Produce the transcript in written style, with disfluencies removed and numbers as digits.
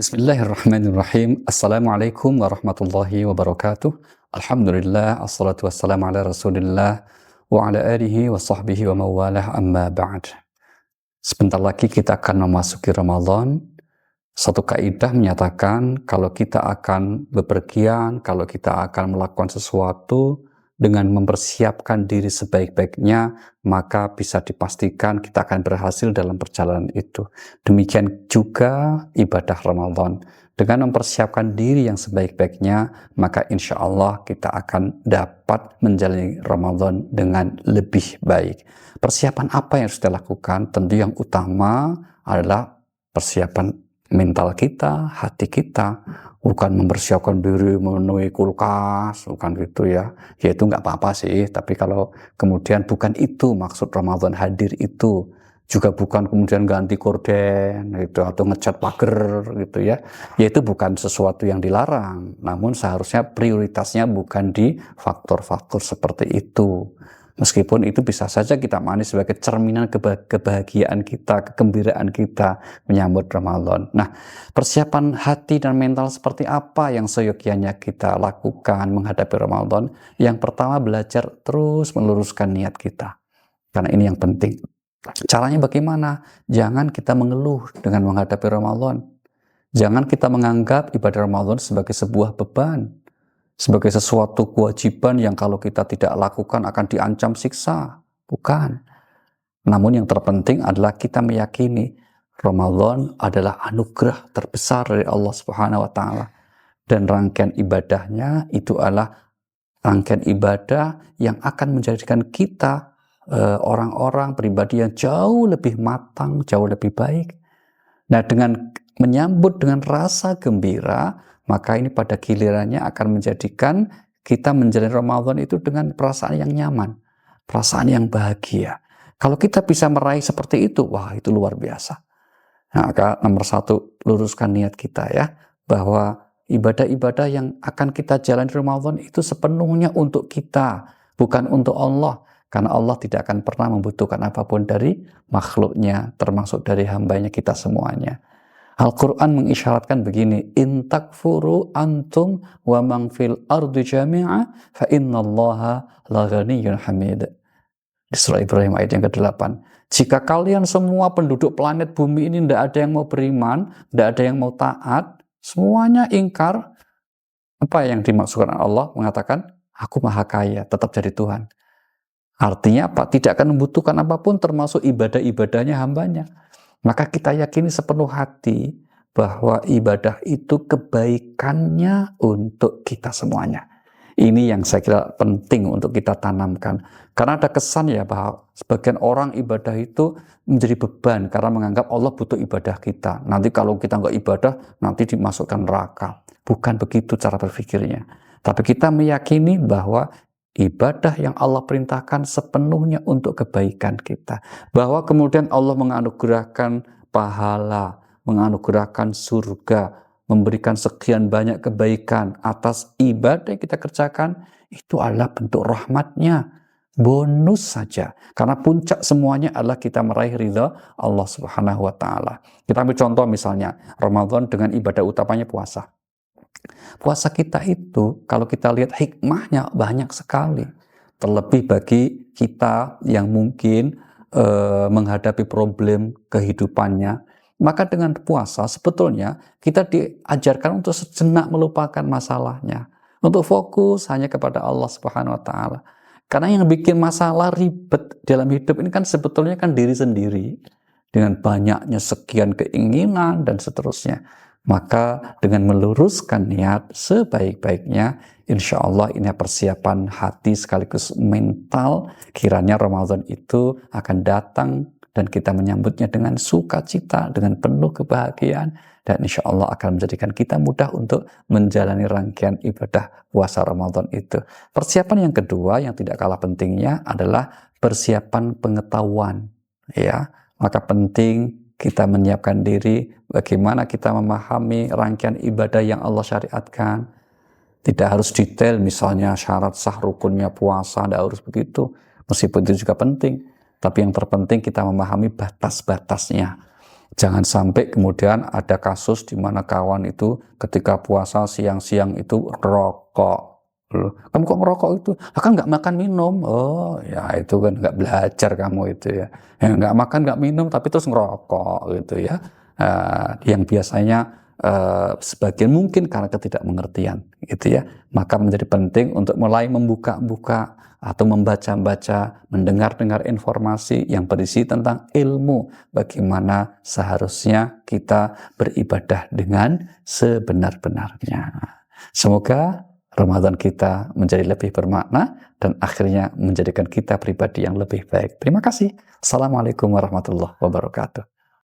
Bismillahirrahmanirrahim. Assalamualaikum warahmatullahi wabarakatuh. Alhamdulillah, assalatu wassalamu ala rasulillah wa ala alihi wa sahbihi wa mawalah amma ba'd. Sebentar lagi kita akan memasuki Ramadan. Satu kaidah menyatakan kalau kita akan bepergian, kalau kita akan melakukan sesuatu dengan mempersiapkan diri sebaik-baiknya, maka bisa dipastikan kita akan berhasil dalam perjalanan itu. Demikian juga ibadah Ramadan. Dengan mempersiapkan diri yang sebaik-baiknya, maka insya Allah kita akan dapat menjalani Ramadan dengan lebih baik. Persiapan apa yang harus kita lakukan? Tentu yang utama adalah persiapan mental kita, hati kita, bukan mempersiapkan diri memenuhi kulkas, bukan gitu ya. Ya itu nggak apa-apa sih, tapi kalau kemudian bukan itu maksud Ramadan hadir itu, juga bukan kemudian ganti gorden gitu atau ngecat pagar gitu ya. Ya itu bukan sesuatu yang dilarang, namun seharusnya prioritasnya bukan di faktor-faktor seperti itu. Meskipun itu bisa saja kita maknai sebagai cerminan kebahagiaan kita, kegembiraan kita menyambut Ramadan. Nah, persiapan hati dan mental seperti apa yang seyogyanya kita lakukan menghadapi Ramadan? Yang pertama, belajar terus meluruskan niat kita. Karena ini yang penting. Caranya bagaimana? Jangan kita mengeluh dengan menghadapi Ramadan. Jangan kita menganggap ibadah Ramadan sebagai sebuah beban, sebagai sesuatu kewajiban yang kalau kita tidak lakukan akan diancam siksa. Bukan. Namun yang terpenting adalah kita meyakini Ramadan adalah anugerah terbesar dari Allah Subhanahu wa taala. Dan rangkaian ibadahnya itu adalah rangkaian ibadah yang akan menjadikan kita orang-orang pribadi yang jauh lebih matang, jauh lebih baik. Nah, dengan menyambut dengan rasa gembira, maka ini pada gilirannya akan menjadikan kita menjalani Ramadan itu dengan perasaan yang nyaman, perasaan yang bahagia. Kalau kita bisa meraih seperti itu, wah itu luar biasa. Nah, maka nomor satu, luruskan niat kita ya, bahwa ibadah-ibadah yang akan kita jalani Ramadan itu sepenuhnya untuk kita, bukan untuk Allah. Karena Allah tidak akan pernah membutuhkan apapun dari makhluknya, termasuk dari hambanya kita semuanya. Al-Quran mengisyaratkan begini, in takfuru antum wa man fil ardi jami'a fa innallaha laghaniyyun hamid. Di surah Ibrahim ayat yang ke-8. Jika kalian semua penduduk planet bumi ini tidak ada yang mau beriman, tidak ada yang mau taat, semuanya ingkar, apa yang dimaksudkan Allah mengatakan, aku maha kaya, tetap jadi Tuhan. Artinya apa? Tidak akan membutuhkan apapun termasuk ibadah-ibadahnya hambanya. Maka kita yakini sepenuh hati bahwa ibadah itu kebaikannya untuk kita semuanya. Ini yang saya kira penting untuk kita tanamkan. Karena ada kesan ya bahwa sebagian orang ibadah itu menjadi beban karena menganggap Allah butuh ibadah kita. Nanti kalau kita nggak ibadah, nanti dimasukkan neraka. Bukan begitu cara berpikirnya. Tapi kita meyakini bahwa ibadah yang Allah perintahkan sepenuhnya untuk kebaikan kita. Bahwa kemudian Allah menganugerahkan pahala, menganugerahkan surga, memberikan sekian banyak kebaikan atas ibadah yang kita kerjakan, itu adalah bentuk rahmatnya. Bonus saja. Karena puncak semuanya adalah kita meraih ridha Allah Subhanahu wa ta'ala. Kita ambil contoh misalnya, Ramadan dengan ibadah utamanya puasa. Puasa kita itu, kalau kita lihat hikmahnya banyak sekali. Terlebih bagi kita yang mungkin menghadapi problem kehidupannya, maka dengan puasa sebetulnya kita diajarkan untuk sejenak melupakan masalahnya, untuk fokus hanya kepada Allah Subhanahu wa ta'ala. Karena yang bikin masalah ribet dalam hidup ini kan sebetulnya kan diri sendiri, dengan banyaknya sekian keinginan dan seterusnya. Maka dengan meluruskan niat sebaik-baiknya, insya Allah ini persiapan hati sekaligus mental, kiranya Ramadan itu akan datang dan kita menyambutnya dengan sukacita, dengan penuh kebahagiaan, dan insya Allah akan menjadikan kita mudah untuk menjalani rangkaian ibadah puasa Ramadan itu. Persiapan yang kedua yang tidak kalah pentingnya adalah persiapan pengetahuan. Ya, maka penting kita menyiapkan diri bagaimana kita memahami rangkaian ibadah yang Allah syariatkan. Tidak harus detail misalnya syarat sah rukunnya puasa, tidak harus begitu. Meskipun itu juga penting. Tapi yang terpenting kita memahami batas-batasnya. Jangan sampai kemudian ada kasus di mana kawan itu ketika puasa siang-siang itu rokok. Loh, kamu kok ngerokok itu? "Ah, kan nggak makan minum." Oh, ya itu kan nggak belajar kamu itu ya. Nggak makan, nggak minum, tapi terus ngerokok gitu ya. Yang biasanya sebagian mungkin karena ketidakmengertian gitu ya. Maka menjadi penting untuk mulai membuka-buka atau membaca-baca, mendengar-dengar informasi yang berisi tentang ilmu, bagaimana seharusnya kita beribadah dengan sebenar-benarnya. Semoga Ramadan kita menjadi lebih bermakna dan akhirnya menjadikan kita pribadi yang lebih baik. Terima kasih. Assalamualaikum warahmatullahi wabarakatuh.